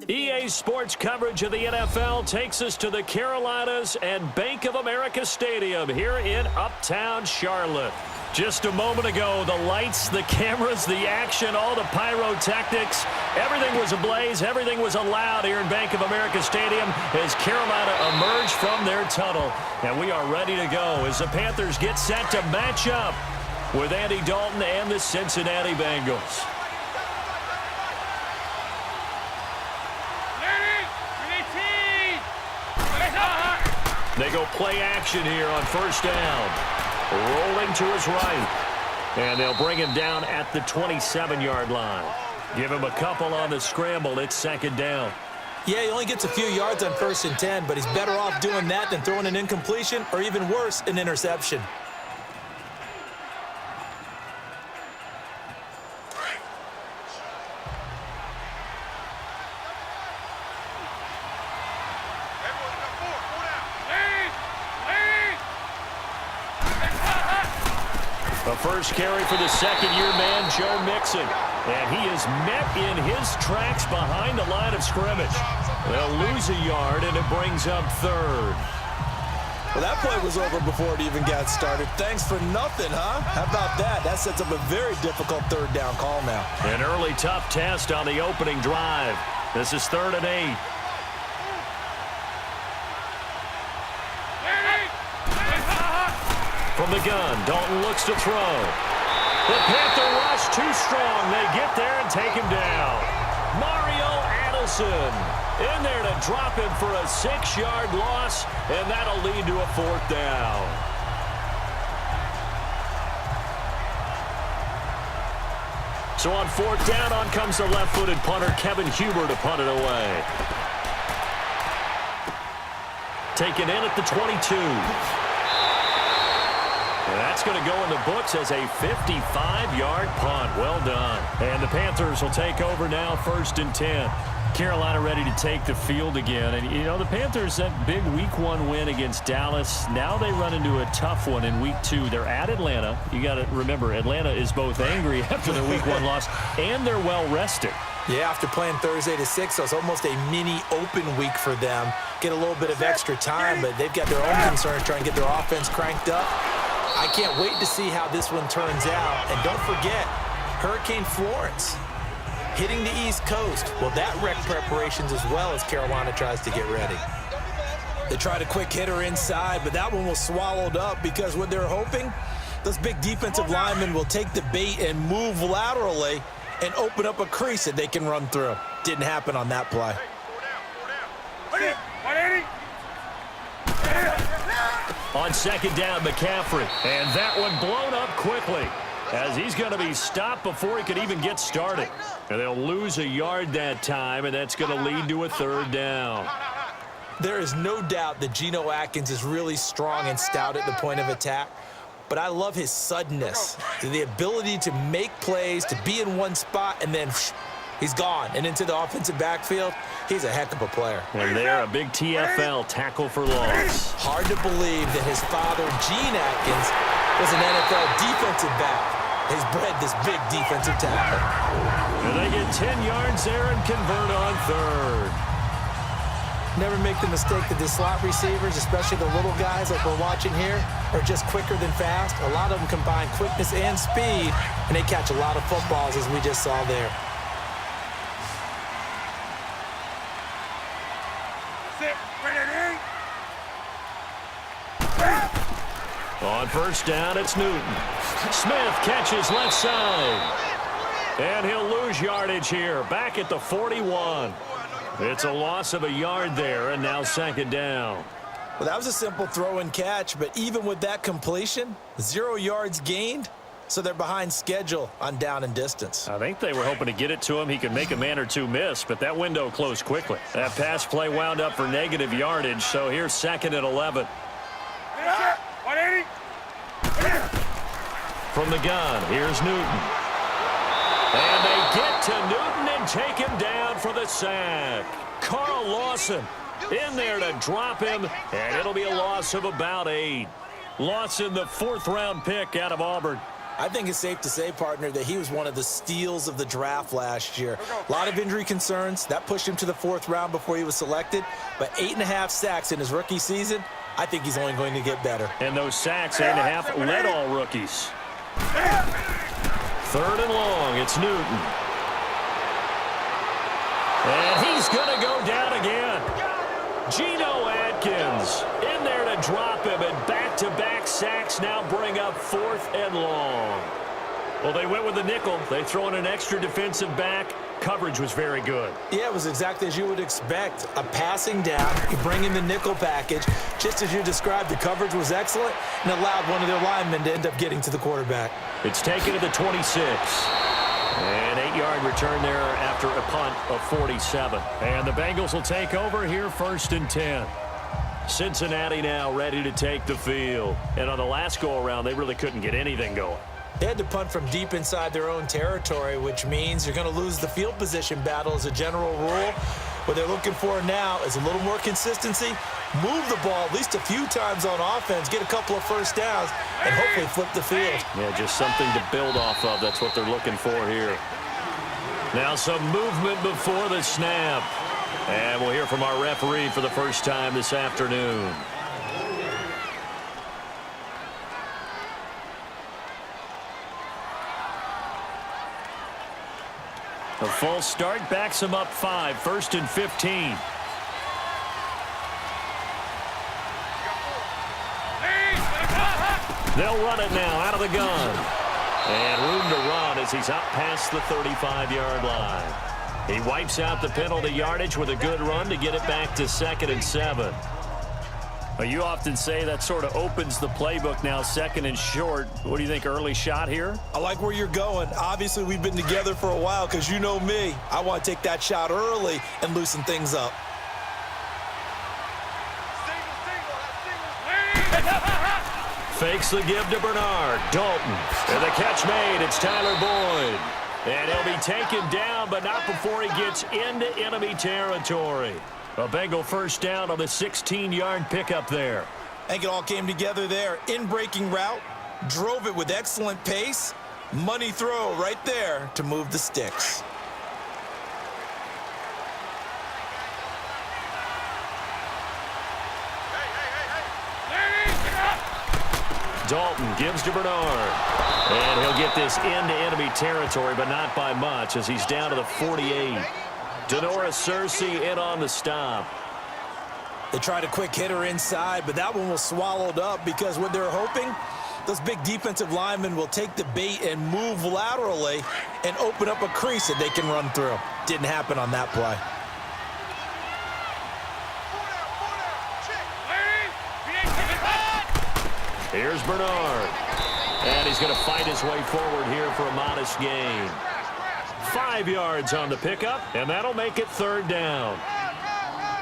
EA Sports coverage of the NFL takes us to the Carolinas and Bank of America Stadium here in Uptown Charlotte. Just a moment ago, the lights, the cameras, the action, all the pyrotechnics, everything was ablaze, everything was allowed here in Bank of America Stadium as Carolina emerged from their tunnel. And we are ready to go as the Panthers get set to match up with Andy Dalton and the Cincinnati Bengals. They go play action here on first down. Rolling to his right. And they'll bring him down at the 27-yard line. Give him a couple on the scramble. It's second down. Yeah, he only gets a few yards on 1st and 10, but he's better off doing that than throwing an incompletion or even worse, an interception. The first carry for the second-year man, Joe Mixon. And he is met in his tracks behind the line of scrimmage. They'll lose a yard, and it brings up third. Well, that play was over before it even got started. Thanks for nothing, huh? How about that? That sets up a very difficult third down call now. An early tough test on the opening drive. This is 3rd and 8. From the gun, Dalton looks to throw. The Panther rush too strong. They get there and take him down. Mario Addison in there to drop him for a 6-yard loss, and that'll lead to a 4th down. So on 4th down, on comes the left-footed punter, Kevin Huber, to punt it away. Taken in at the 22. And that's going to go in the books as a 55-yard punt. Well done. And the Panthers will take over now, 1st and 10. Carolina ready to take the field again. And, you know, the Panthers, that big Week 1 win against Dallas, now they run into a tough one in Week 2. They're at Atlanta. You got to remember, Atlanta is both angry after their Week 1 loss, and they're well-rested. Yeah, after playing Thursday to 6, so it's almost a mini open week for them. Get a little bit of extra time, but they've got their own concerns trying to get their offense cranked up. I can't wait to see how this one turns out. And don't forget, Hurricane Florence hitting the East Coast. Well, that wrecked preparations as well as Carolina tries to get ready. They tried a quick hitter inside, but that one was swallowed up because what they're hoping, those big defensive linemen will take the bait and move laterally and open up a crease that they can run through. Didn't happen on that play. On 2nd down, McCaffrey. And that one blown up quickly as he's going to be stopped before he could even get started. And they'll lose a yard that time, and that's going to lead to a 3rd down. There is no doubt that Geno Atkins is really strong and stout at the point of attack. But I love his suddenness, the ability to make plays, to be in one spot, and then he's gone and into the offensive backfield. He's a heck of a player. And there, a big TFL tackle for loss. Hard to believe that his father, Gene Atkins, was an NFL defensive back. He's bred this big defensive tackle. And they get 10 yards there and convert on 3rd. Never make the mistake that the slot receivers, especially the little guys like we're watching here, are just quicker than fast. A lot of them combine quickness and speed, and they catch a lot of footballs, as we just saw there. On 1st down, it's Newton. Smith catches left side. And he'll lose yardage here, back at the 41. It's a loss of a yard there, and now 2nd down. Well, that was a simple throw and catch, but even with that completion, 0 yards gained, so they're behind schedule on down and distance. I think they were hoping to get it to him. He could make a man or two miss, but that window closed quickly. That pass play wound up for negative yardage, so here's 2nd and 11. From the gun, here's Newton. And they get to Newton and take him down for the sack. Carl Lawson in there to drop him, and it'll be a loss of about 8. Lawson, the 4th-round pick out of Auburn. I think it's safe to say, partner, that he was one of the steals of the draft last year. A lot of injury concerns. That pushed him to the 4th round before he was selected. But 8.5 sacks in his rookie season, I think he's only going to get better. And those sacks, 8.5, led all rookies. 3rd and long, it's Newton. And he's going to go down again. Geno Atkins in there to drop him, and back-to-back sacks now bring up 4th and long. Well, they went with the nickel. They throw in an extra defensive back. Coverage was very good. Yeah, it was exactly as you would expect. A passing down, you bring in the nickel package. Just as you described, the coverage was excellent and allowed one of their linemen to end up getting to the quarterback. It's taken to the 26. An 8-yard return there after a punt of 47. And the Bengals will take over here 1st and 10. Cincinnati now ready to take the field. And on the last go-around, they really couldn't get anything going. They had to punt from deep inside their own territory, which means you're going to lose the field position battle as a general rule. What they're looking for now is a little more consistency, move the ball at least a few times on offense, get a couple of first downs, and hopefully flip the field. Yeah, just something to build off of. That's what they're looking for here. Now some movement before the snap. And we'll hear from our referee for the first time this afternoon. A false start backs him up 5, 1st and 15. They'll run it now out of the gun. And room to run as he's up past the 35-yard line. He wipes out the penalty yardage with a good run to get it back to 2nd and 7. You often say that sort of opens the playbook now, 2nd and short. What do you think, early shot here? I like where you're going. Obviously, we've been together for a while because you know me. I want to take that shot early and loosen things up. Fakes the give to Bernard. Dalton. And the catch made. It's Tyler Boyd. And he'll be taken down, but not before he gets into enemy territory. A Bengal first down on the 16-yard pickup there. I think it all came together there. In-breaking route, drove it with excellent pace. Money throw right there to move the sticks. Dalton gives to Bernard. And he'll get this into enemy territory, but not by much as he's down to the 48. Denora Searcy in on the stop. They tried a quick hitter inside, but that one was swallowed up because what they're hoping, those big defensive linemen will take the bait and move laterally and open up a crease that they can run through. Didn't happen on that play. Here's Bernard. And he's going to fight his way forward here for a modest gain. 5 yards on the pickup, and that'll make it 3rd down.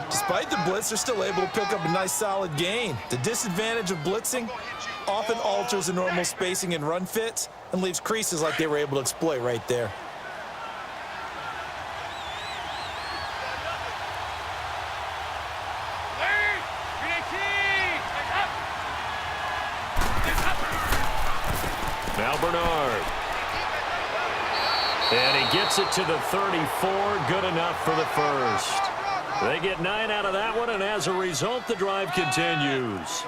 Despite the blitz, they're still able to pick up a nice solid gain. The disadvantage of blitzing often alters the normal spacing and run fits and leaves creases like they were able to exploit right there. Now Bernard. And he gets it to the 34. Good enough for the first. They get 9 out of that one, and as a result, the drive continues.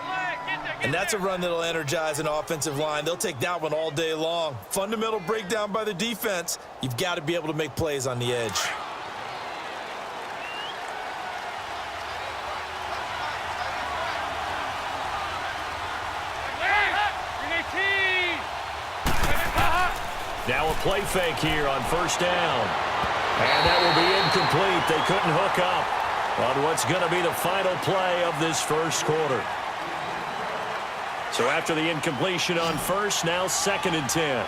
And that's a run that'll energize an offensive line. They'll take that one all day long. Fundamental breakdown by the defense. You've got to be able to make plays on the edge. Now a play fake here on 1st down. And that will be incomplete. They couldn't hook up on what's going to be the final play of this first quarter. So after the incompletion on 1st, now 2nd and 10.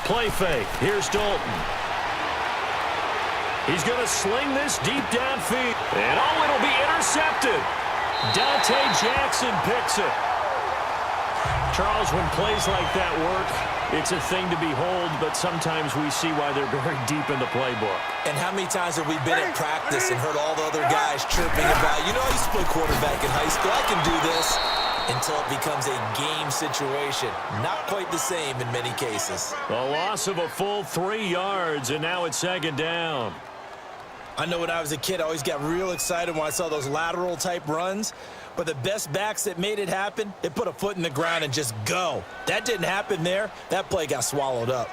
Play fake. Here's Dalton. He's going to sling this deep downfield. And oh, it'll be intercepted. Dante Jackson picks it. Charles, when plays like that work, It's a thing to behold, but sometimes we see why they're very deep in the playbook. And how many times have we been at practice and heard all the other guys chirping about, you know, I used to play quarterback in high school, I can do this, until it becomes a game situation. Not quite the same in many cases. A loss of a full 3 yards, and now it's second down. I know when I was a kid, I always got real excited when I saw those lateral-type runs. But the best backs that made it happen, they put a foot in the ground and just go. That didn't happen there. That play got swallowed up.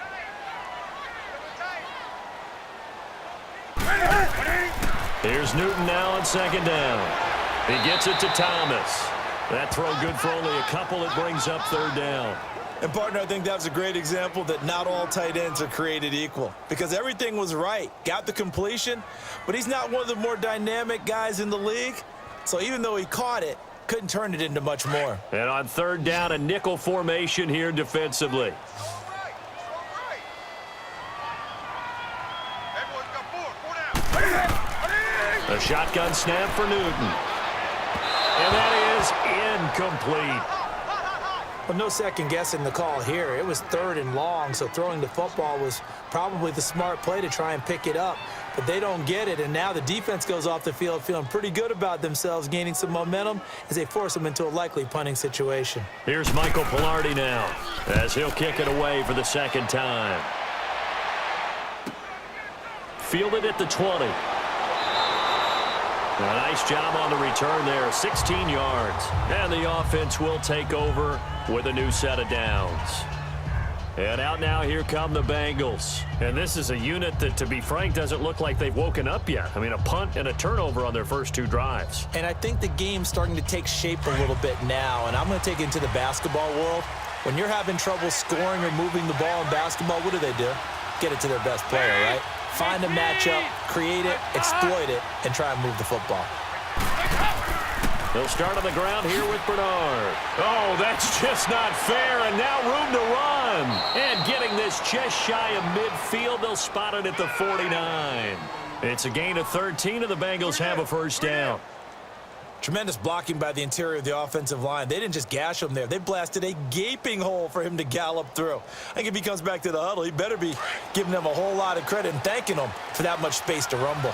Here's Newton now on second down. He gets it to Thomas. That throw good for only a couple. It brings up third down. And, partner, I think that's a great example that not all tight ends are created equal. Because everything was right. Got the completion, but he's not one of the more dynamic guys in the league. So even though he caught it, couldn't turn it into much more. And on third down, a nickel formation here defensively. A shotgun snap for Newton. And that is incomplete. Well, no second guessing the call here. It was third and long, so throwing the football was probably the smart play to try and pick it up. But they don't get it, and now the defense goes off the field feeling pretty good about themselves, gaining some momentum as they force them into a likely punting situation. Here's Michael Pilardi now as he'll kick it away for the second time. Fielded at the 20. A nice job on the return there, 16 yards. And the offense will take over with a new set of downs. And out now, here come the Bengals. And this is a unit that, to be frank, doesn't look like they've woken up yet. I mean, a punt and a turnover on their first 2 drives. And I think the game's starting to take shape a little bit now. And I'm going to take it into the basketball world. When you're having trouble scoring or moving the ball in basketball, what do? Get it to their best player, right? Find a matchup, create it, exploit it, and try and move the football. They'll start on the ground here with Bernard. Oh, that's just not fair, and now room to run. And getting this just shy of midfield, they'll spot it at the 49. It's a gain of 13, and the Bengals have a first down. Tremendous blocking by the interior of the offensive line. They didn't just gash him there. They blasted a gaping hole for him to gallop through. I think if he comes back to the huddle, he better be giving them a whole lot of credit and thanking them for that much space to rumble.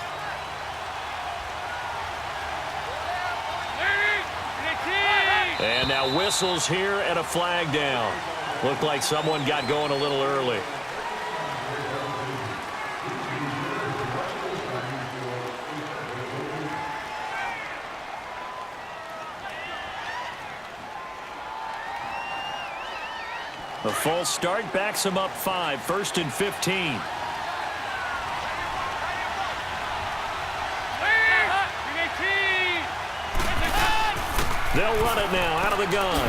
And now whistles here and a flag down. Looked like someone got going a little early. A full start backs him up 5, 1st and 15. They'll run it now out of the gun.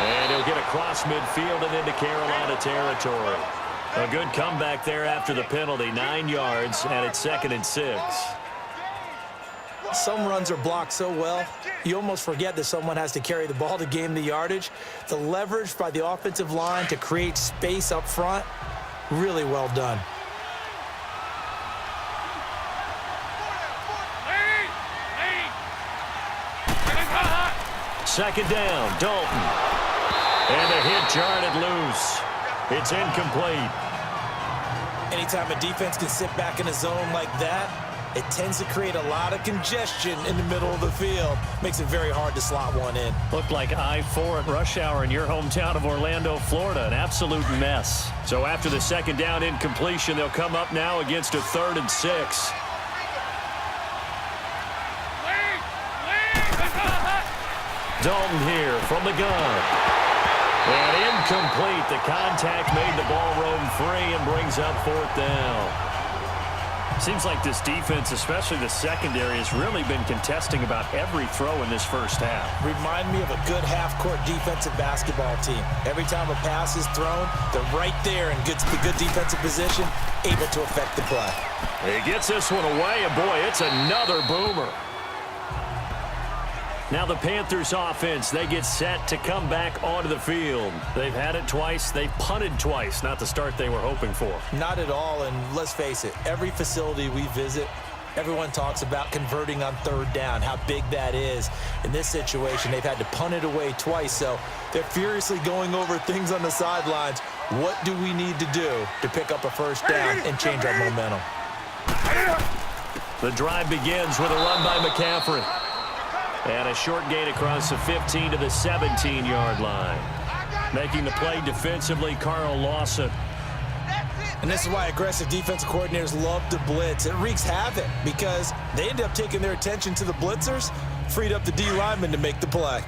And he'll get across midfield and into Carolina territory. A good comeback there after the penalty, 9 yards, and it's 2nd and 6. Some runs are blocked so well, you almost forget that someone has to carry the ball to gain the yardage. The leverage by the offensive line to create space up front, really well done. Second down, Dalton. And a hit jarred loose. It's incomplete. Anytime a defense can sit back in a zone like that, it tends to create a lot of congestion in the middle of the field. Makes it very hard to slot one in. Looked like I-4 at rush hour in your hometown of Orlando, Florida. An absolute mess. So after the second down incompletion, they'll come up now against a 3rd and 6. Dalton here from the gun. And incomplete. The contact made the ball roam free and brings up 4th down. Seems like this defense, especially the secondary, has really been contesting about every throw in this first half. Remind me of a good half-court defensive basketball team. Every time a pass is thrown, they're right there in good defensive position, able to affect the play. He gets this one away, and boy, it's another boomer. Now the Panthers offense, they get set to come back onto the field. They've had it twice. They've punted twice. Not the start they were hoping for. Not at all, and let's face it, every facility we visit, Everyone talks about converting on third down, how big that is. In this situation, they've had to punt it away twice, so they're furiously going over things on the sidelines. What do we need to do to pick up a first down and change our momentum? The drive begins with a run by McCaffrey. And a short gain across the 15 to the 17-yard line. Making the play defensively, Lawson. And this is why aggressive defensive coordinators love to blitz. It wreaks havoc because they end up taking their attention to the blitzers, freed up the D lineman to make the play.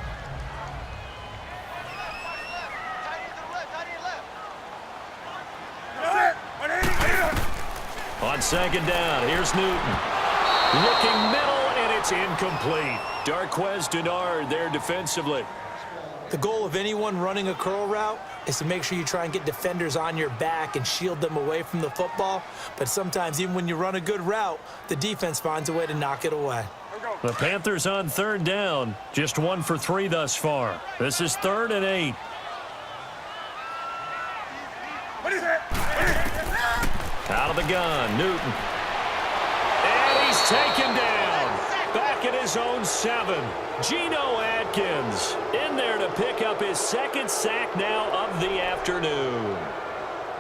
On second down, here's Newton. Looking middle, and it's incomplete. Darquez Denard there defensively. The goal of anyone running a curl route is to make sure you try and get defenders on your back and shield them away from the football. But sometimes, even when you run a good route, the defense finds a way to knock it away. The Panthers on third down. Just 1 for 3 thus far. This is 3rd and 8. Out of the gun, Newton. And he's taken down. Back at his own 7. Geno Atkins in there to pick up his 2nd sack now of the afternoon.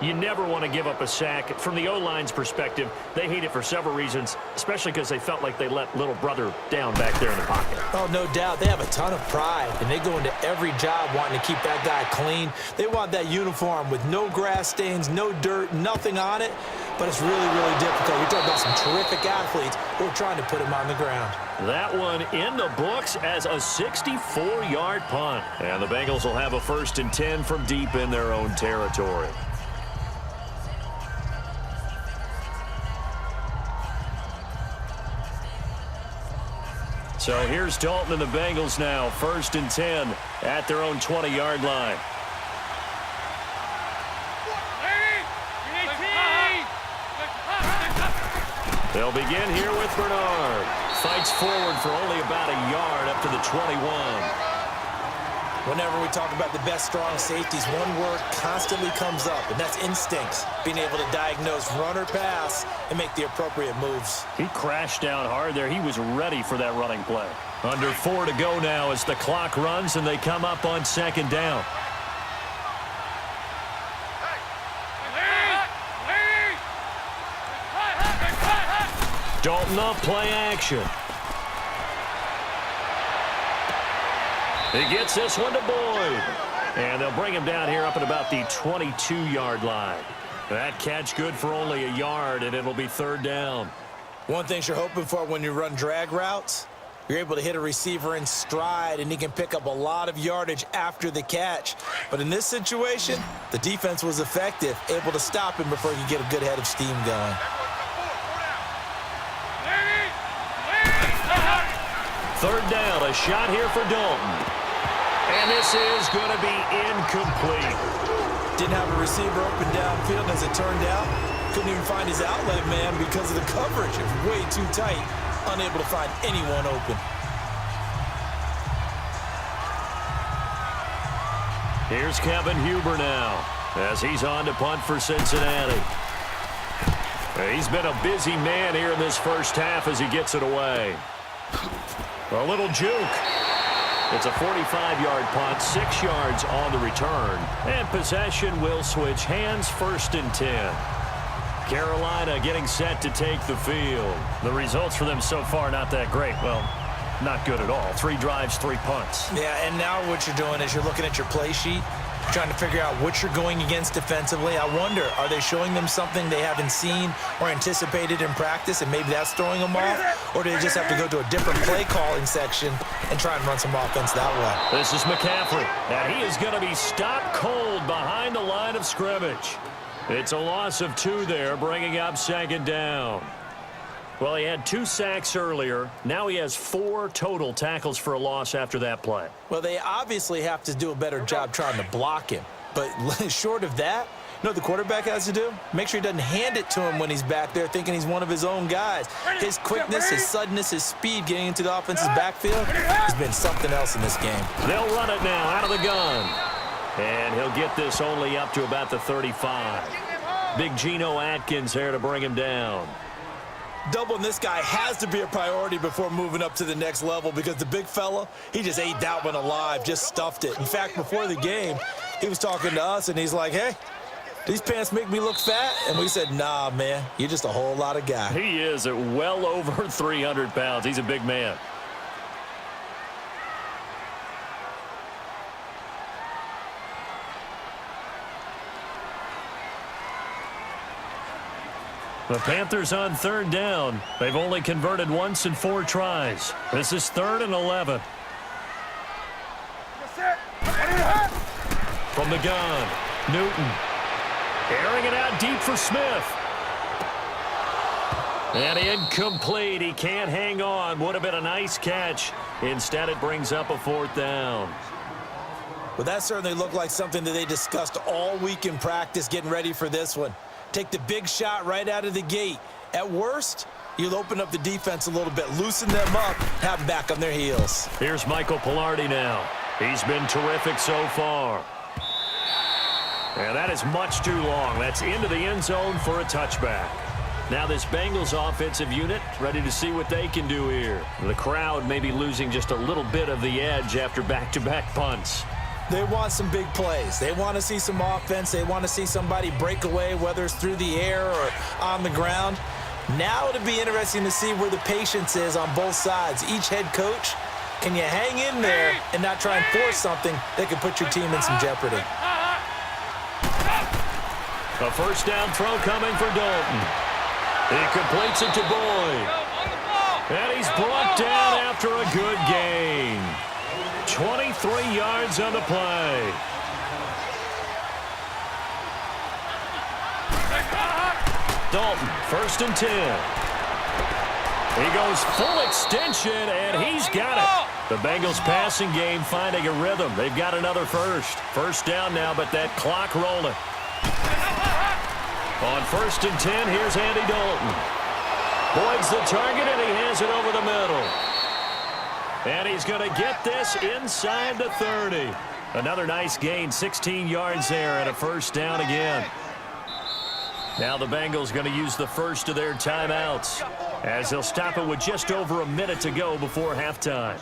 You never want to give up a sack. From the O-line's perspective, they hate it for several reasons, especially because they felt like they let little brother down back there in the pocket. Oh, no doubt. They have a ton of pride, and they go into every job wanting to keep that guy clean. They want that uniform with no grass stains, no dirt, nothing on it, but it's really, really difficult. You're talking about some terrific athletes who are trying to put him on the ground. That one in the books as a 64-yard punt. And the Bengals will have a 1st and 10 from deep in their own territory. So here's Dalton and the Bengals now, 1st and 10 at their own 20-yard line. They'll begin here with Bernard. Fights forward for only about a yard up to the 21. Whenever we talk about the best strong safeties, one word constantly comes up, and that's instincts. Being able to diagnose run or pass and make the appropriate moves. He crashed down hard there. He was ready for that running play. Under 4 to go now as the clock runs and they come up on 2nd down. Dalton up, play action. He gets this one to Boyd. And they'll bring him down here up at about the 22-yard line. That catch good for only a yard, and it'll be 3rd down. One thing you're hoping for when you run drag routes, you're able to hit a receiver in stride, and he can pick up a lot of yardage after the catch. But in this situation, the defense was effective, able to stop him before he could get a good head of steam going. Third down, a shot here for Dalton. And this is going to be incomplete. Didn't have a receiver open downfield, as it turned out. Couldn't even find his outlet man because of the coverage. It was way too tight. Unable to find anyone open. Here's Kevin Huber now as he's on to punt for Cincinnati. He's been a busy man here in this first half as he gets it away. A little juke. It's a 45-yard punt, 6 yards on the return. And possession will switch hands, 1st and 10. Carolina getting set to take the field. The results for them so far not that great. Well, not good at all. 3 drives, 3 punts. Yeah, and now what you're doing is you're looking at your play sheet, trying to figure out what you're going against defensively. I wonder, are they showing them something they haven't seen or anticipated in practice, and maybe that's throwing them off? Or do they just have to go to a different play calling section and try and run some offense that way? This is McCaffrey, and he is going to be stopped cold behind the line of scrimmage. It's a loss of 2 there, bringing up 2nd down. Well, he had 2 sacks earlier. Now he has 4 total tackles for a loss after that play. Well, they obviously have to do a better job trying to block him. But short of that, you know what the quarterback has to do? Make sure he doesn't hand it to him when he's back there thinking he's one of his own guys. His quickness, his suddenness, his speed getting into the offense's backfield has been something else in this game. They'll run it now out of the gun. And he'll get this only up to about the 35. Big Geno Atkins there to bring him down. Doubling this guy has to be a priority before moving up to the next level because the big fella, he just ate that one alive, just stuffed it. In fact, before the game, he was talking to us, and he's like, hey, these pants make me look fat? And we said, nah, man, you're just a whole lot of guy. He is at well over 300 pounds. He's a big man. The Panthers on third down. They've only converted once in 4 tries. This is 3rd and 11. From the gun, Newton. Airing it out deep for Smith. And incomplete. He can't hang on. Would have been a nice catch. Instead, it brings up a 4th down. Well, that certainly looked like something that they discussed all week in practice getting ready for this one. Take the big shot right out of the gate. At worst, you'll open up the defense a little bit, loosen them up, have them back on their heels. Here's Michael Pilardi now. He's been terrific so far. And that is much too long. That's into the end zone for a touchback. Now this Bengals offensive unit ready to see what they can do here. The crowd may be losing just a little bit of the edge after back-to-back punts. They want some big plays. They want to see some offense. They want to see somebody break away, whether it's through the air or on the ground. Now it'll be interesting to see where the patience is on both sides. Each head coach, can you hang in there and not try and force something that could put your team in some jeopardy? A first down throw coming for Dalton. He completes it to Boyd. And he's brought down after a good gain. 23 yards on the play. Dalton, 1st and 10. He goes full extension, and he's got it. The Bengals passing game finding a rhythm. They've got another first down now, but that clock rolling. On 1st and 10, here's Andy Dalton. Boyd's the target, and he has it over the middle. And he's going to get this inside the 30. Another nice gain, 16 yards there, and a first down again. Now the Bengals going to use the first of their timeouts as they'll stop it with just over a minute to go before halftime.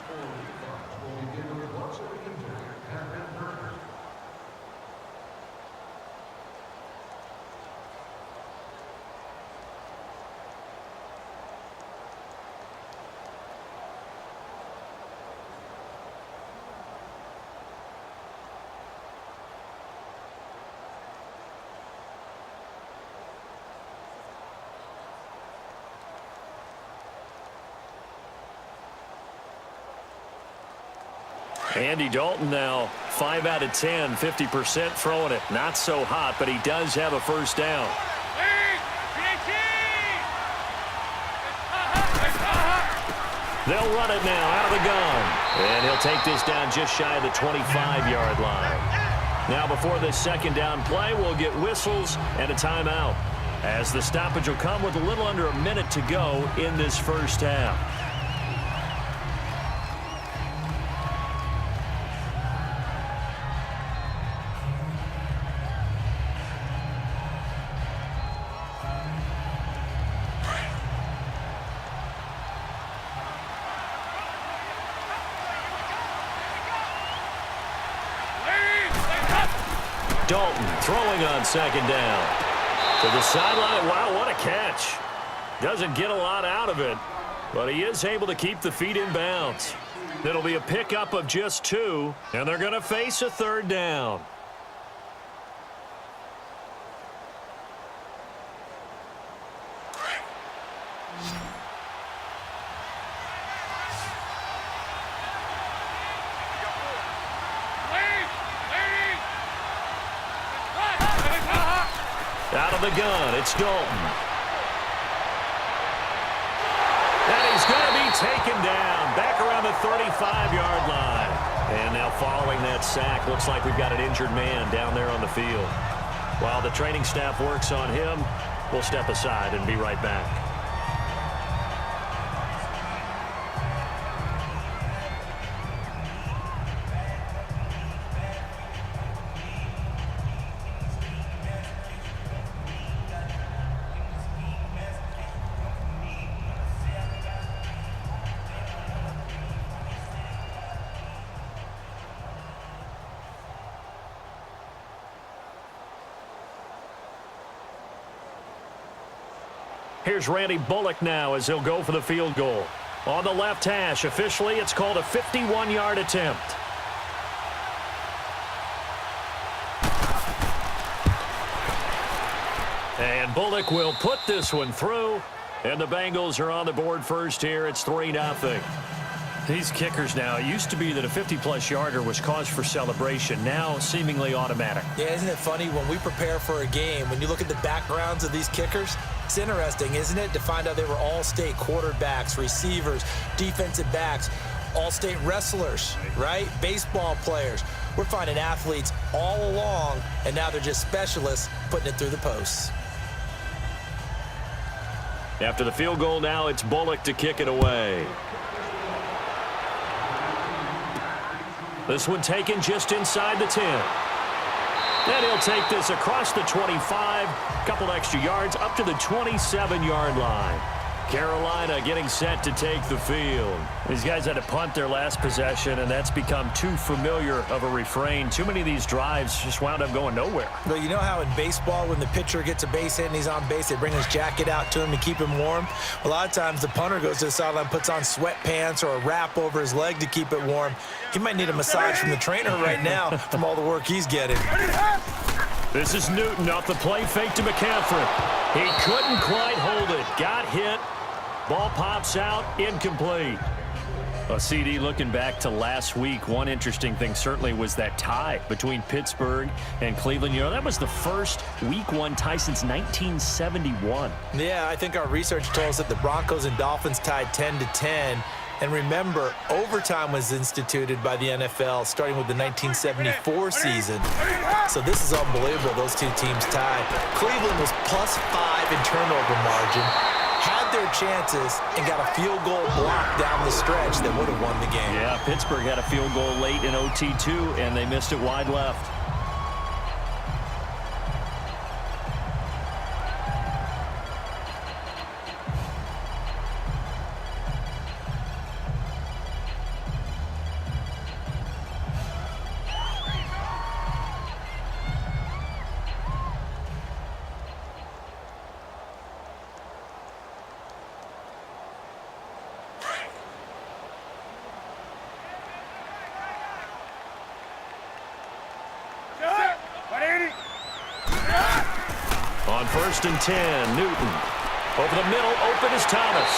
Andy Dalton now 5 out of 10, 50% throwing it. Not so hot, but he does have a first down. They'll run it now out of the gun. And he'll take this down just shy of the 25-yard line. Now before this second down play, we'll get whistles and a timeout, as the stoppage will come with a little under a minute to go in this first half. Dalton throwing on second down. To the sideline. Wow, what a catch. Doesn't get a lot out of it, but he is able to keep the feet in bounds. It'll be a pickup of just 2, and they're going to face a third down. Out of the gun, it's Dalton. And he's going to be taken down back around the 35-yard line. And now following that sack, looks like we've got an injured man down there on the field. While the training staff works on him, we'll step aside and be right back. Here's Randy Bullock now as he'll go for the field goal. On the left hash, officially, it's called a 51-yard attempt. And Bullock will put this one through, and the Bengals are on the board first here. It's 3-0. These kickers now, it used to be that a 50-plus yarder was cause for celebration. Now, seemingly automatic. Yeah, isn't it funny when we prepare for a game, when you look at the backgrounds of these kickers, it's interesting, isn't it, to find out they were all-state quarterbacks, receivers, defensive backs, all-state wrestlers, right? Baseball players. We're finding athletes all along, and now they're just specialists putting it through the posts. After the field goal now, it's Bullock to kick it away. This one taken just inside the 10. And he'll take this across the 25, couple extra yards up to the 27-yard line. Carolina getting set to take the field. These guys had to punt their last possession, and that's become too familiar of a refrain. Too many of these drives just wound up going nowhere. Well, you know how in baseball, when the pitcher gets a base hit and he's on base, they bring his jacket out to him to keep him warm? A lot of times the punter goes to the sideline, puts on sweatpants or a wrap over his leg to keep it warm. He might need a massage from the trainer right now from all the work he's getting. This is Newton off the play fake to McCaffrey. He couldn't quite hold it. Got hit. Ball pops out, incomplete. A CD looking back to last week. One interesting thing certainly was that tie between Pittsburgh and Cleveland. You know, that was the first Week 1 tie since 1971. Yeah, I think our research told us that the Broncos and Dolphins tied 10-10. And remember, overtime was instituted by the NFL starting with the 1974 season. So this is unbelievable, those two teams tied. Cleveland was +5 in turnover margin. Had their chances and got a field goal block down the stretch that would have won the game. Yeah, Pittsburgh had a field goal late in OT too, and they missed it wide left. On 1st and 10, Newton. Over the middle, open is Thomas.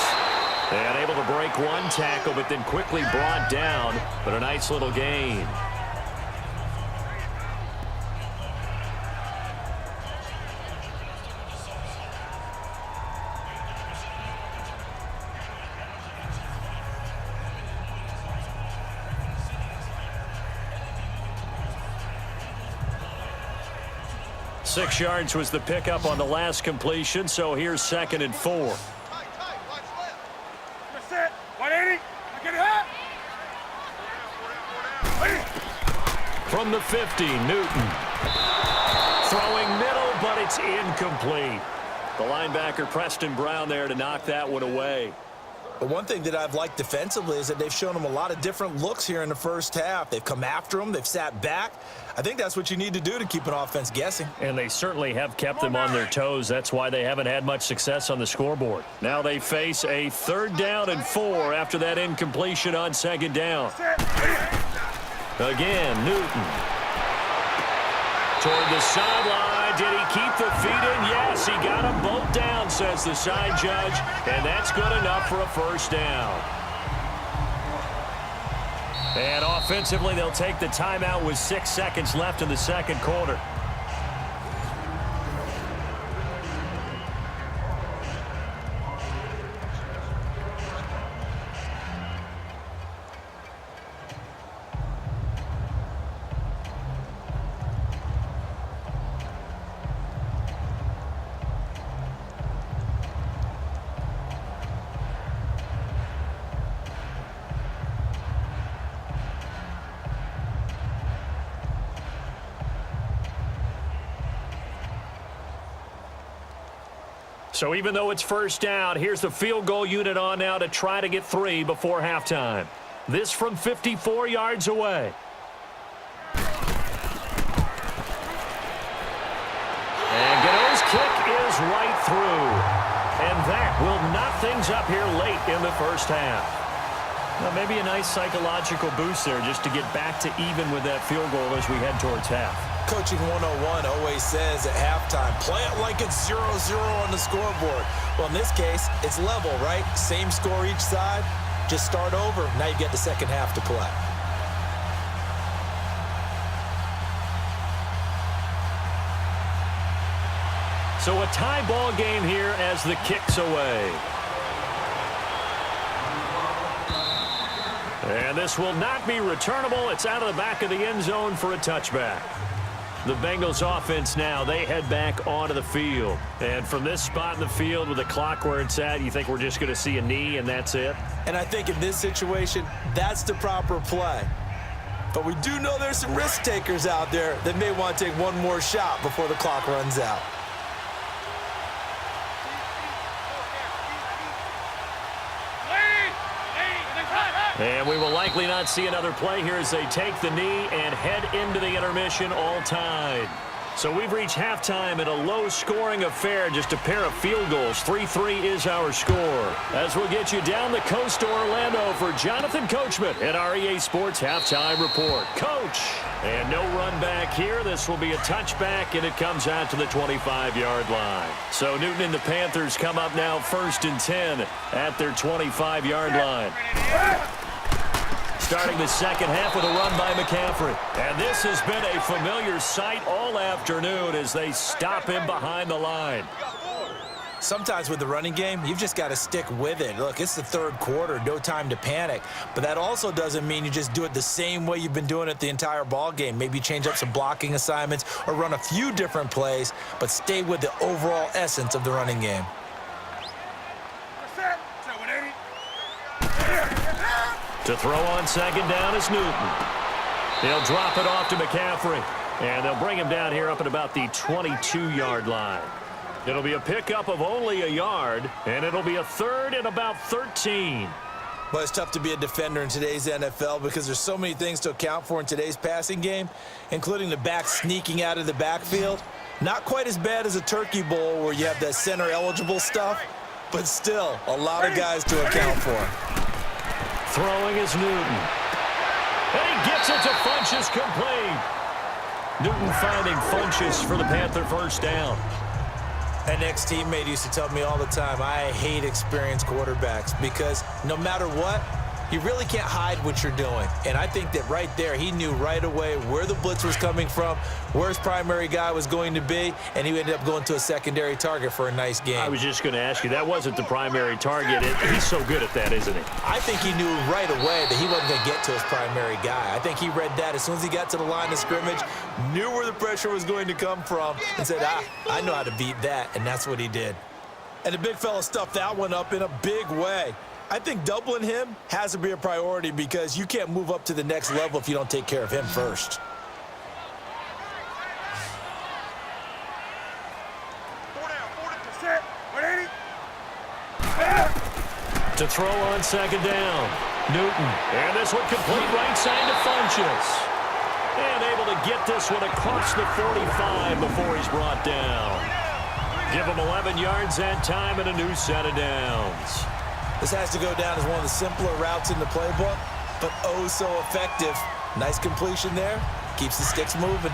And able to break one tackle, but then quickly brought down. But a nice little gain. Six yards was the pickup on the last completion, so here's 2nd and 4. From the 50, Newton. Throwing middle, but it's incomplete. The linebacker, Preston Brown, there to knock that one away. But one thing that I've liked defensively is that they've shown them a lot of different looks here in the first half. They've come after them. They've sat back. I think that's what you need to do to keep an offense guessing. And they certainly have kept them on their toes. That's why they haven't had much success on the scoreboard. Now they face a 3rd down and 4 after that incompletion on 2nd down. Again, Newton. Toward the sideline. Did he keep the feet in? Yes, he got them both down, says the side judge. And that's good enough for a 1st down. And offensively, they'll take the timeout with 6 seconds left in the 2nd quarter. So even though it's 1st down, here's the field goal unit on now to try to get 3 before halftime. This from 54 yards away. And Geno's kick is right through. And that will knock things up here late in the first half. Now, maybe a nice psychological boost there just to get back to even with that field goal as we head towards half. Coaching 101 always says at halftime, play it like it's 0-0 on the scoreboard. Well, in this case, it's level, right? Same score each side. Just start over. Now you get the second half to play. So a tie ball game here as the kick's away. And this will not be returnable. It's out of the back of the end zone for a touchback. The Bengals offense now, they head back onto the field. And from this spot in the field with the clock where it's at, you think we're just going to see a knee and that's it? And I think in this situation, that's the proper play. But we do know there's some risk takers out there that may want to take one more shot before the clock runs out. And we will likely not see another play here as they take the knee and head into the intermission all tied. So we've reached halftime in a low-scoring affair, just a pair of field goals. 3-3 is our score. As we'll get you down the coast to Orlando for Jonathan Coachman at our EA Sports Halftime Report. Coach! And no run back here. This will be a touchback, and it comes out to the 25-yard line. So Newton and the Panthers come up now 1st and 10 at their 25-yard line. Starting the second half with a run by McCaffrey. And this has been a familiar sight all afternoon as they stop him behind the line. Sometimes with the running game, you've just got to stick with it. Look, it's the third quarter, no time to panic. But that also doesn't mean you just do it the same way you've been doing it the entire ball game. Maybe change up some blocking assignments or run a few different plays, but stay with the overall essence of the running game. To throw on second down is Newton. They'll drop it off to McCaffrey. And they'll bring him down here up at about the 22-yard line. It'll be a pickup of only a yard, and it'll be a third and about 13. Well, it's tough to be a defender in today's NFL because there's so many things to account for in today's passing game, including the back sneaking out of the backfield. Not quite as bad as a turkey bowl where you have that center-eligible stuff, but still a lot of guys to account for. Throwing is Newton. And he gets it to Funchess complete. Newton finding Funchess for the Panther first down. An ex-teammate used to tell me all the time, I hate experienced quarterbacks because no matter what, you really can't hide what you're doing. And I think that right there, he knew right away where the blitz was coming from, where his primary guy was going to be, and he ended up going to a secondary target for a nice game. I was just going to ask you, that wasn't the primary target. He's so good at that, isn't he? I think he knew right away that he wasn't going to get to his primary guy. I think he read that as soon as he got to the line of scrimmage, knew where the pressure was going to come from, and said, I know how to beat that, and that's what he did. And the big fella stuffed that one up in a big way. I think doubling him has to be a priority because you can't move up to the next level if you don't take care of him first. To throw on second down, Newton. And this one complete right side to Funchess. And able to get this one across the 45 before he's brought down. Give him 11 yards that time and a new set of downs. This has to go down as one of the simpler routes in the playbook, but oh so effective. Nice completion there. Keeps the sticks moving.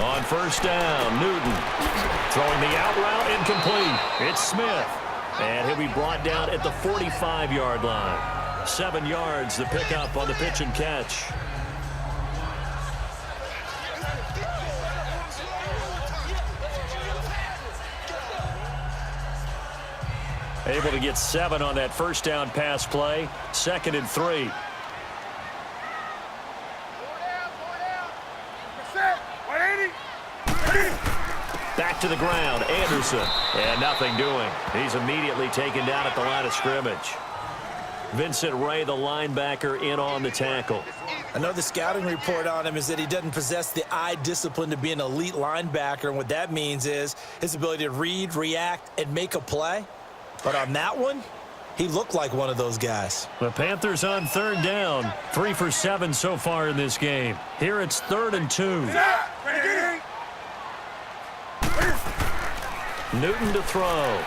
On first down, Newton throwing the out route incomplete. It's Smith. And he'll be brought down at the 45-yard line. 7 yards, the pickup on the pitch and catch. Able to get 7 on that first down pass play. 2nd and 3. Back to the ground, Anderson. And nothing doing. He's immediately taken down at the line of scrimmage. Vincent Ray, the linebacker, in on the tackle. I know the scouting report on him is that he doesn't possess the eye discipline to be an elite linebacker. And what that means is his ability to read, react, and make a play. But on that one, He looked like one of those guys. The Panthers on third down. 3 for 7 so far in this game. Here it's 3rd and 2. Newton to throw.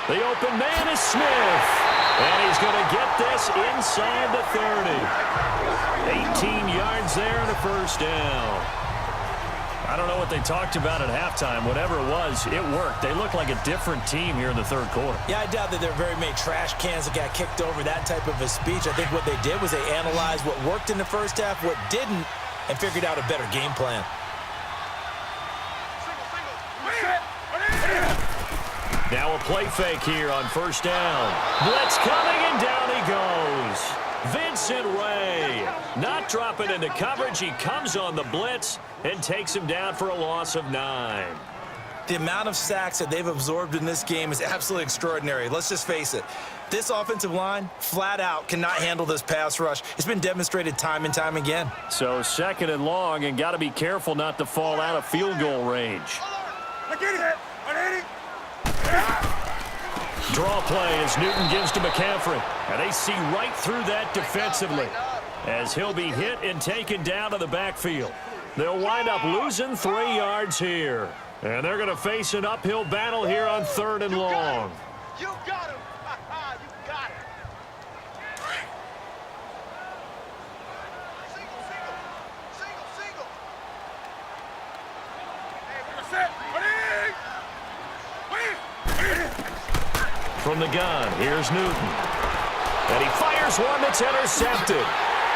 The open man is Smith. And he's going to get this inside the 30. 18 yards there and a first down. I don't know what they talked about at halftime. Whatever it was, it worked. They look like a different team here in the third quarter. Yeah, I doubt that there are very many trash cans that got kicked over, that type of a speech. I think what they did was they analyzed what worked in the first half, what didn't, and figured out a better game plan. Now a play fake here on first down. Blitz coming, and down he goes. Vincent Ray not dropping into coverage. He comes on the blitz and takes him down for a loss of 9. The amount of sacks that they've absorbed in this game is absolutely extraordinary. Let's just face it. This offensive line, flat out, cannot handle this pass rush. It's been demonstrated time and time again. So 2nd and long, and got to be careful not to fall out of field goal range. Draw play as Newton gives to McCaffrey. And they see right through that defensively as he'll be hit and taken down to the backfield. They'll wind up losing 3 yards here. And they're going to face an uphill battle here on 3rd and long. You got him. You got it. Single. Hey, we're set. From the gun, here's Newton. And he fires one that's intercepted.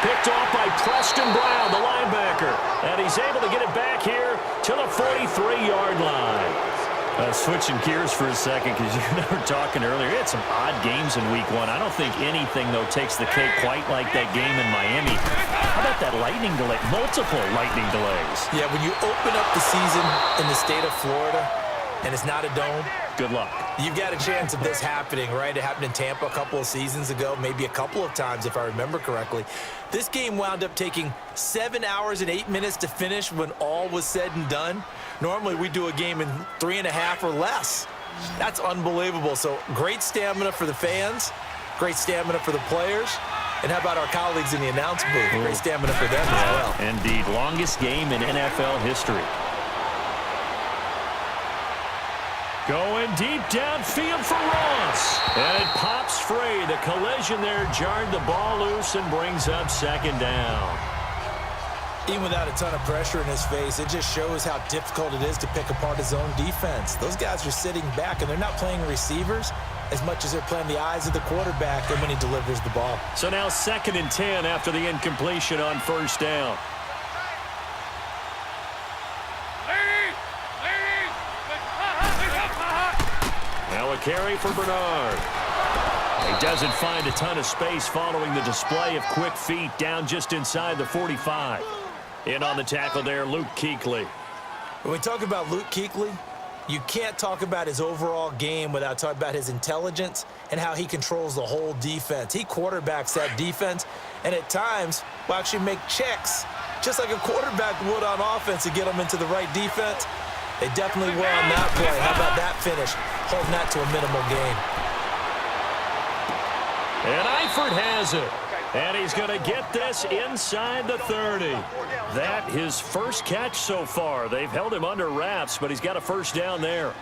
Picked off by Preston Brown, the linebacker. And he's able to get it back here to the 43-yard line. Switching gears for a second, because you and I were talking earlier. He had some odd games in week 1. I don't think anything, though, takes the cake quite like that game in Miami. How about that lightning delay? Multiple lightning delays. Yeah, when you open up the season in the state of Florida and it's not a dome, good luck. You've got a chance of this happening, right? It happened in Tampa a couple of seasons ago, maybe a couple of times if I remember correctly. This game wound up taking 7 hours and 8 minutes to finish when all was said and done. Normally we do a game in 3.5 or less. That's unbelievable. So great stamina for the fans, great stamina for the players, and how about our colleagues in the announce booth? Great stamina for them as well. Indeed, longest game in NFL history. Going deep downfield for Ross. And it pops free. The collision there jarred the ball loose and brings up 2nd down. Even without a ton of pressure in his face, it just shows how difficult it is to pick apart his own defense. Those guys are sitting back, and they're not playing receivers as much as they're playing the eyes of the quarterback and when he delivers the ball. So now 2nd and 10 after the incompletion on first down. Now a carry for Bernard. He doesn't find a ton of space following the display of quick feet down just inside the 45. In on the tackle there, Luke Kuechly. When we talk about Luke Kuechly, you can't talk about his overall game without talking about his intelligence and how he controls the whole defense. He quarterbacks that defense, and at times will actually make checks, just like a quarterback would on offense to get them into the right defense. They definitely were on that play. How about that finish? Holding that to a minimal gain. And Eifert has it. And he's going to get this inside the 30. That his first catch so far. They've held him under wraps, but he's got a first down there.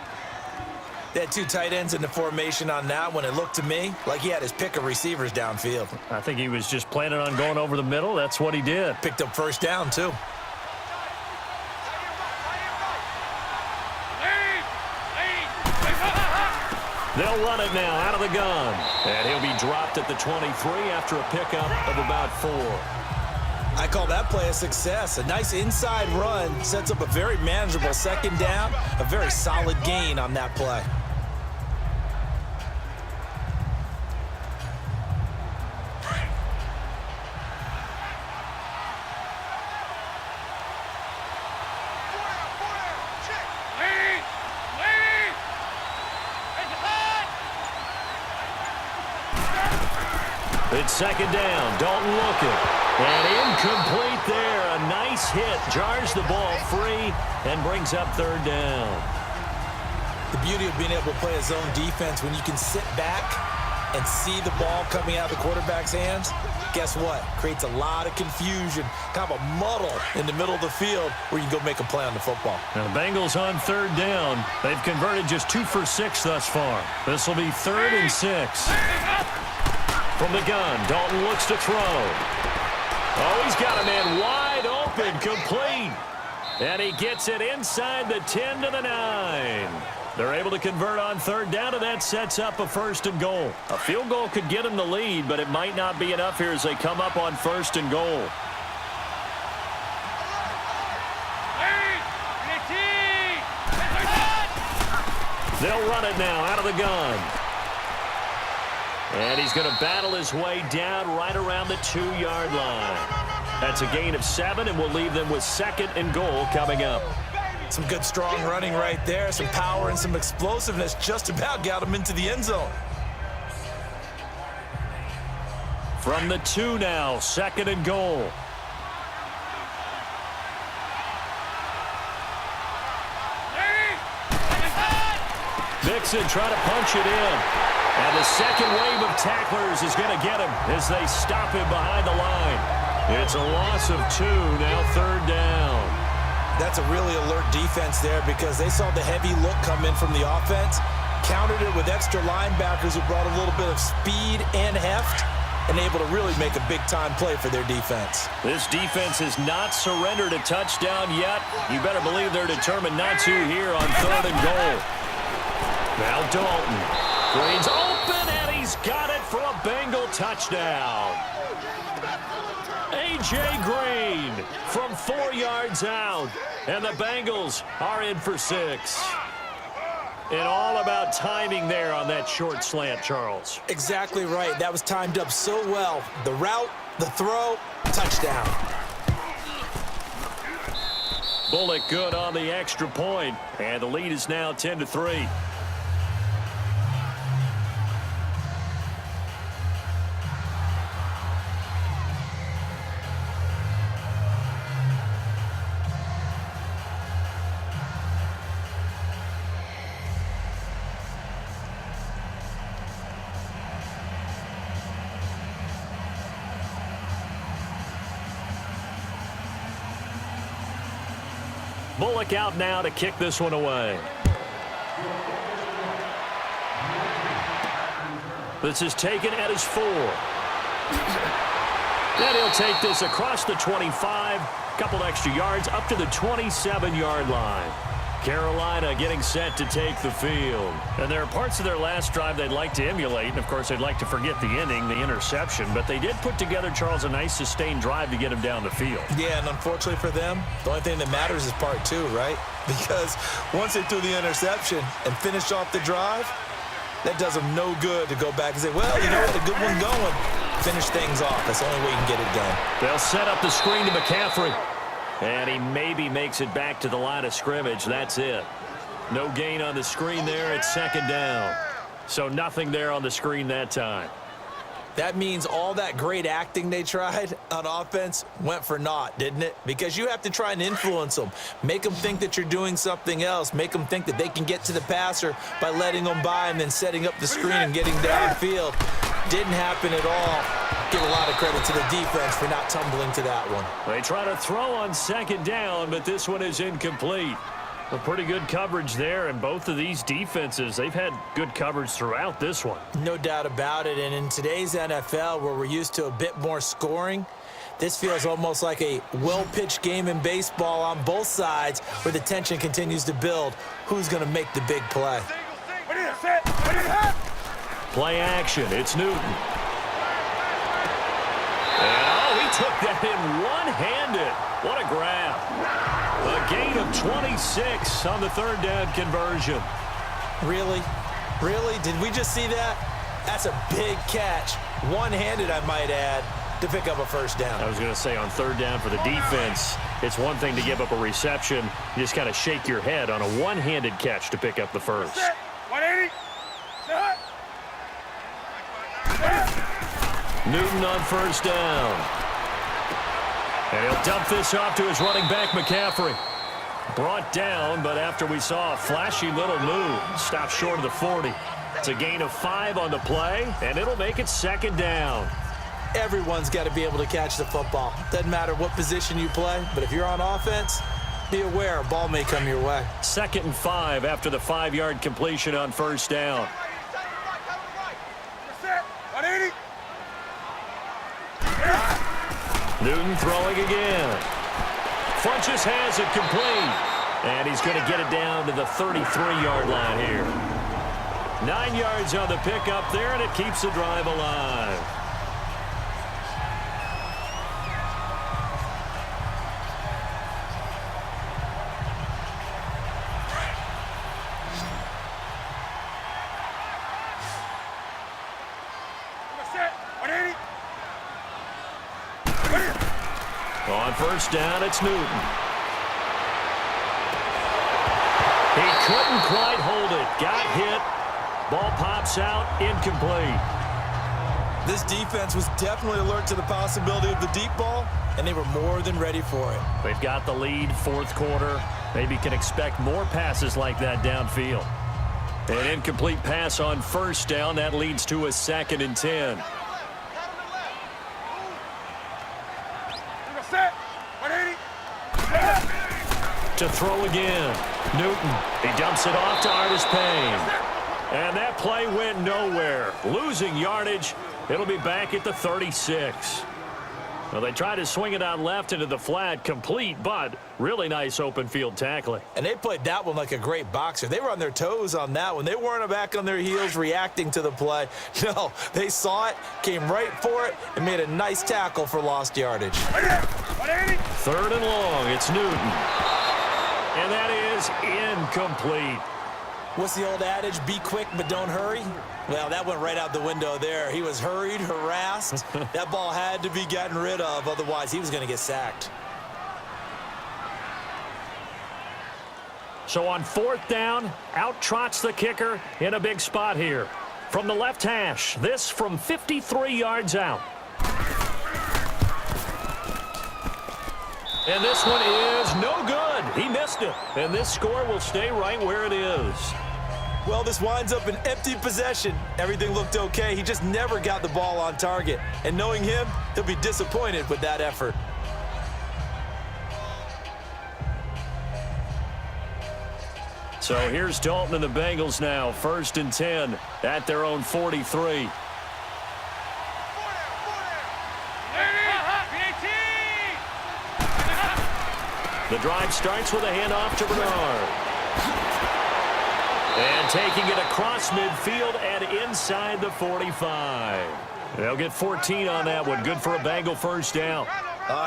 They had 2 tight ends in the formation on that one. It looked to me like he had his pick of receivers downfield. I think he was just planning on going over the middle. That's what he did. Picked up first down, too. They'll run it now out of the gun. And he'll be dropped at the 23 after a pickup of about 4. I call that play a success. A nice inside run sets up a very manageable 2nd down. A very solid gain on that play. It's 2nd down. Dalton looking. And incomplete there. A nice hit. Jars the ball free and brings up 3rd down. The beauty of being able to play a zone defense, when you can sit back and see the ball coming out of the quarterback's hands, guess what? Creates a lot of confusion, kind of a muddle in the middle of the field where you can go make a play on the football. Now the Bengals on third down. They've converted just 2 for 6 thus far. This will be 3rd and 6. From the gun, Dalton looks to throw. Oh, he's got a man wide open, complete. And he gets it inside the 10 to the 9. They're able to convert on third down, and that sets up a 1st and goal. A field goal could get them the lead, but it might not be enough here as they come up on 1st and goal. They'll run it now out of the gun. And he's going to battle his way down right around the 2-yard line. That's a gain of 7, and we'll leave them with 2nd and goal coming up. Some good, strong running right there. Some power and some explosiveness just about got him into the end zone. From the 2 now, 2nd and goal. Mixon trying to punch it in. And the second wave of tacklers is going to get him as they stop him behind the line. It's a loss of 2, now 3rd down. That's a really alert defense there because they saw the heavy look come in from the offense, countered it with extra linebackers who brought a little bit of speed and heft, and able to really make a big-time play for their defense. This defense has not surrendered a touchdown yet. You better believe they're determined not to here on 3rd and goal. Now Dalton. Green's open, and he's got it for a Bengal touchdown. A.J. Green from 4 yards out, and the Bengals are in for 6. And all about timing there on that short slant, Charles. Exactly right. That was timed up so well. The route, the throw, touchdown. Bullock good on the extra point, and the lead is now 10-3. Bullock out now to kick this one away. This is taken at his 4. Then he'll take this across the 25, couple extra yards up to the 27-yard line. Carolina getting set to take the field. And there are parts of their last drive they'd like to emulate. And, of course, they'd like to forget the inning, the interception. But they did put together, Charles, a nice sustained drive to get him down the field. Yeah, and unfortunately for them, the only thing that matters is part 2, right? Because once they threw the interception and finished off the drive, that does them no good to go back and say, well, you know what, a good one going. Finish things off. That's the only way you can get it done. They'll set up the screen to McCaffrey. And he maybe makes it back to the line of scrimmage. That's it. No gain on the screen there. It's 2nd down. So nothing there on the screen that time. That means all that great acting they tried on offense went for naught, didn't it? Because you have to try and influence them. Make them think that you're doing something else. Make them think that they can get to the passer by letting them by and then setting up the screen and getting downfield. Didn't happen at all. Give a lot of credit to the defense for not tumbling to that one. They try to throw on 2nd down, but this one is incomplete. Well, pretty good coverage there, and both of these defenses, they've had good coverage throughout this one. No doubt about it, and in today's NFL, where we're used to a bit more scoring, this feels almost like a well-pitched game in baseball on both sides where the tension continues to build. Who's going to make the big play? Play action. It's Newton. And, oh, he took that in one-handed. What a grab. A gain of 26 on the 3rd down conversion. Really? Really? Did we just see that? That's a big catch. One-handed, I might add, to pick up a 1st down. I was going to say on 3rd down for the defense, it's one thing to give up a reception. You just kind of shake your head on a one-handed catch to pick up the 1st. 180. Newton on 1st down. And he'll dump this off to his running back, McCaffrey. Brought down, but after we saw a flashy little move, stopped short of the 40. It's a gain of 5 on the play, and it'll make it second down. Everyone's got to be able to catch the football. Doesn't matter what position you play, but if you're on offense, be aware a ball may come your way. 2nd and 5 after the 5-yard completion on first down. Newton throwing again. Funches has it complete. And he's going to get it down to the 33-yard line here. 9 yards on the pickup there, and it keeps the drive alive. On first down, it's Newton. He couldn't quite hold it. Got hit. Ball pops out. Incomplete. This defense was definitely alert to the possibility of the deep ball, and they were more than ready for it. They've got the lead, 4th quarter. Maybe can expect more passes like that downfield. An incomplete pass on first down. That leads to a 2nd and 10. To throw again. Newton. He dumps it off to Artis Payne. And that play went nowhere. Losing yardage. It'll be back at the 36. Well, they tried to swing it out left into the flat, complete, but really nice open field tackling. And they played that one like a great boxer. They were on their toes on that one. They weren't back on their heels reacting to the play. No, they saw it, came right for it, and made a nice tackle for lost yardage. 3rd and long. It's Newton. And that is incomplete. What's the old adage? Be quick, but don't hurry? Well, that went right out the window there. He was hurried, harassed. That ball had to be gotten rid of, otherwise he was going to get sacked. So on 4th down, out trots the kicker in a big spot here. From the left hash, this from 53 yards out. And this one is no good. He missed it. And this score will stay right where it is. Well, this winds up an empty possession. Everything looked okay. He just never got the ball on target. And knowing him, he'll be disappointed with that effort. So here's Dalton and the Bengals now. 1st and 10 at their own 43. The drive starts with a handoff to Bernard. And taking it across midfield and inside the 45. They'll get 14 on that one. Good for a Bengal first down.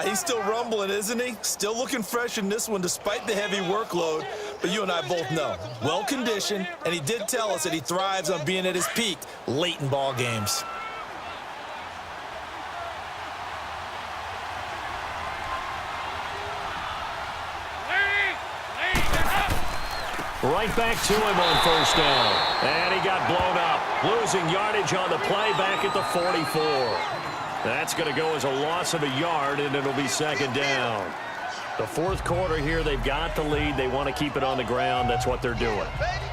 He's still rumbling, isn't he? Still looking fresh in this one despite the heavy workload. But you and I both know, well-conditioned, and he did tell us that he thrives on being at his peak late in ball games. Right back to him on first down. And he got blown up. Losing yardage on the play back at the 44. That's going to go as a loss of a yard, and it'll be 2nd down. The 4th quarter here, they've got the lead. They want to keep it on the ground. That's what they're doing.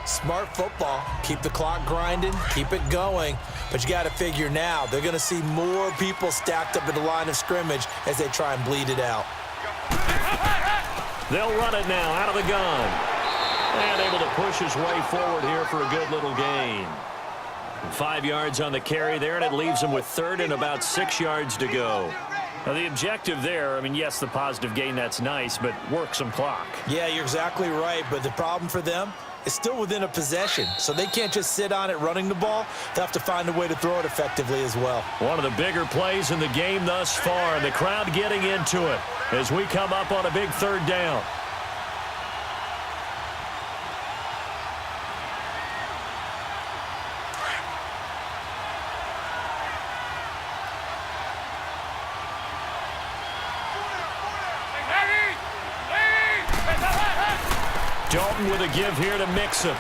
Smart football. Keep the clock grinding. Keep it going. But you got to figure now, they're going to see more people stacked up at the line of scrimmage as they try and bleed it out. They'll run it now out of the gun. And able to push his way forward here for a good little gain. 5 yards on the carry there, and it leaves him with 3rd and about 6 yards to go. Now, the objective there, I mean, yes, the positive gain, that's nice, but work some clock. Yeah, you're exactly right, but the problem for them is still within a possession, so they can't just sit on it running the ball. They have to find a way to throw it effectively as well. One of the bigger plays in the game thus far, and the crowd getting into it as we come up on a big 3rd down. Dalton with a give here to Mixon.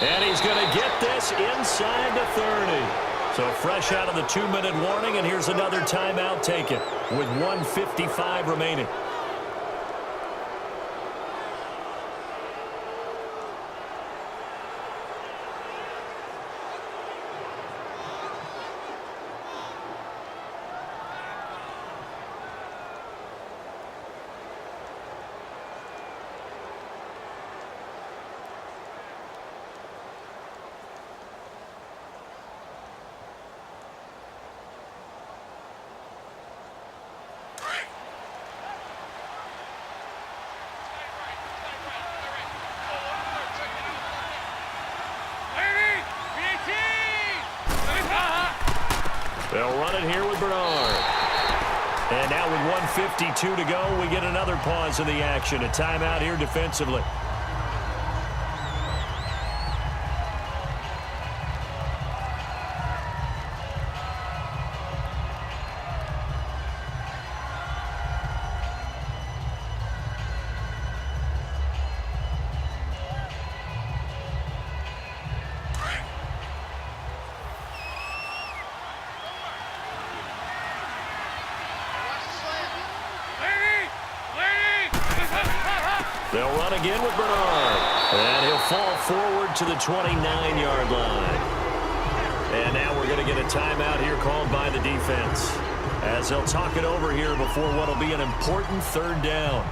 And he's going to get this inside the 30. So fresh out of the 2-minute warning, and here's another timeout taken with 1:55 remaining. They'll run it here with Bernard. And now with 1:52 to go, we get another pause in the action. A timeout here defensively. They'll run again with Bernard. And he'll fall forward to the 29-yard line. And now we're going to get a timeout here called by the defense, as they'll talk it over here before what will be an important third down.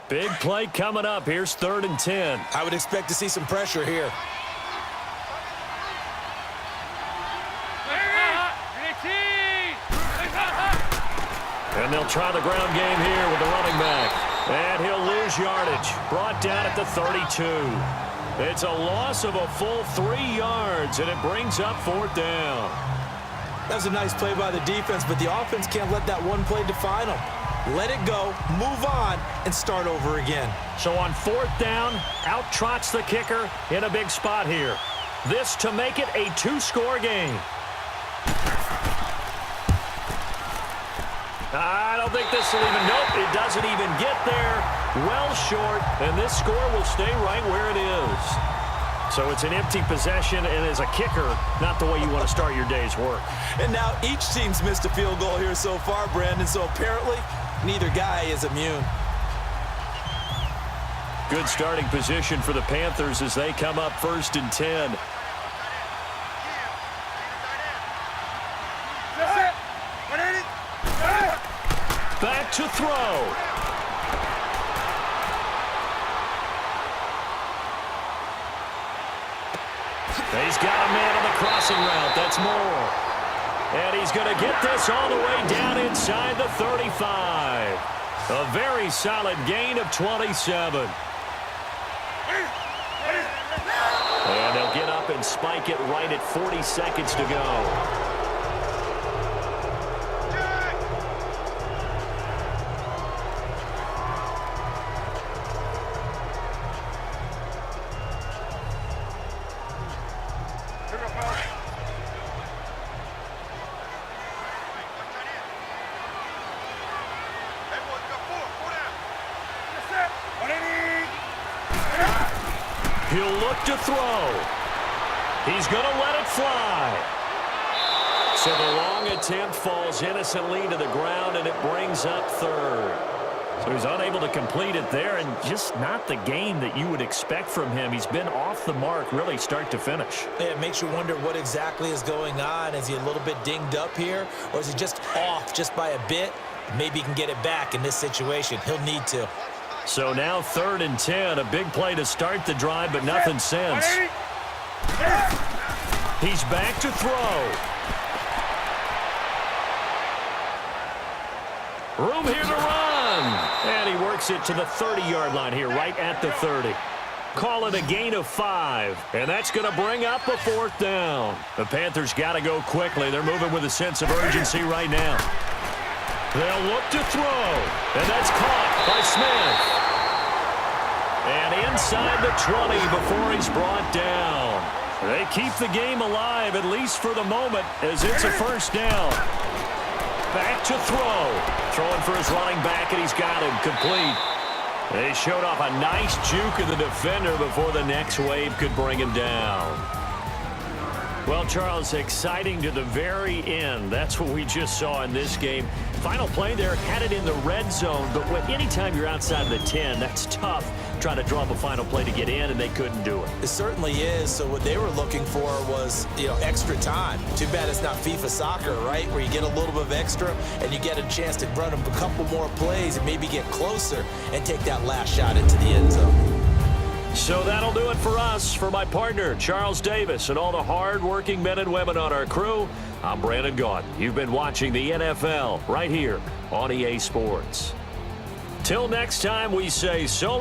Big play coming up. Here's 3rd and 10. I would expect to see some pressure here. And they'll try the ground game here with the running back. And he'll lose yardage. Brought down at the 32. It's a loss of a full 3 yards, and it brings up 4th down. That was a nice play by the defense, but the offense can't let that one play define them. Let it go, move on, and start over again. So on 4th down, out trots the kicker in a big spot here. This to make it a 2-score game. I don't think this will even, nope, it doesn't even get there. Well short, and this score will stay right where it is. So it's an empty possession, and as a kicker, not the way you want to start your day's work. And now each team's missed a field goal here so far, Brandon, so apparently neither guy is immune. Good starting position for the Panthers as they come up 1st and 10. Back to throw. He's got a man on the crossing route. That's Moore. And he's going to get this all the way down inside the 35. A very solid gain of 27. And they'll get up and spike it right at 40 seconds to go. He'll look to throw. He's going to let it fly. So the long attempt falls innocently to the ground, and it brings up 3rd. So he's unable to complete it there, and just not the game that you would expect from him. He's been off the mark really start to finish. Yeah, it makes you wonder what exactly is going on. Is he a little bit dinged up here, or is he just off just by a bit? Maybe he can get it back in this situation. He'll need to. So now 3rd and 10, a big play to start the drive, but nothing since. He's back to throw. Room here to run. And he works it to the 30-yard line here, right at the 30. Call it a gain of 5, and that's going to bring up a 4th down. The Panthers got to go quickly. They're moving with a sense of urgency right now. They'll look to throw, and that's caught by Smith. And inside the 20 before he's brought down. They keep the game alive, at least for the moment, as it's a 1st down. Back to throw. Throwing for his running back, and he's got him complete. They showed off a nice juke of the defender before the next wave could bring him down. Well, Charles, exciting to the very end. That's what we just saw in this game. Final play there, had it in the red zone, but anytime you're outside of the 10, that's tough. Trying to draw up a final play to get in, and they couldn't do it. It certainly is. So what they were looking for was, extra time. Too bad it's not FIFA soccer, right, where you get a little bit of extra and you get a chance to run a couple more plays and maybe get closer and take that last shot into the end zone. So that'll do it for us. For my partner, Charles Davis, and all the hard-working men and women on our crew, I'm Brandon Gaudin. You've been watching the NFL right here on EA Sports. Till next time, we say so long.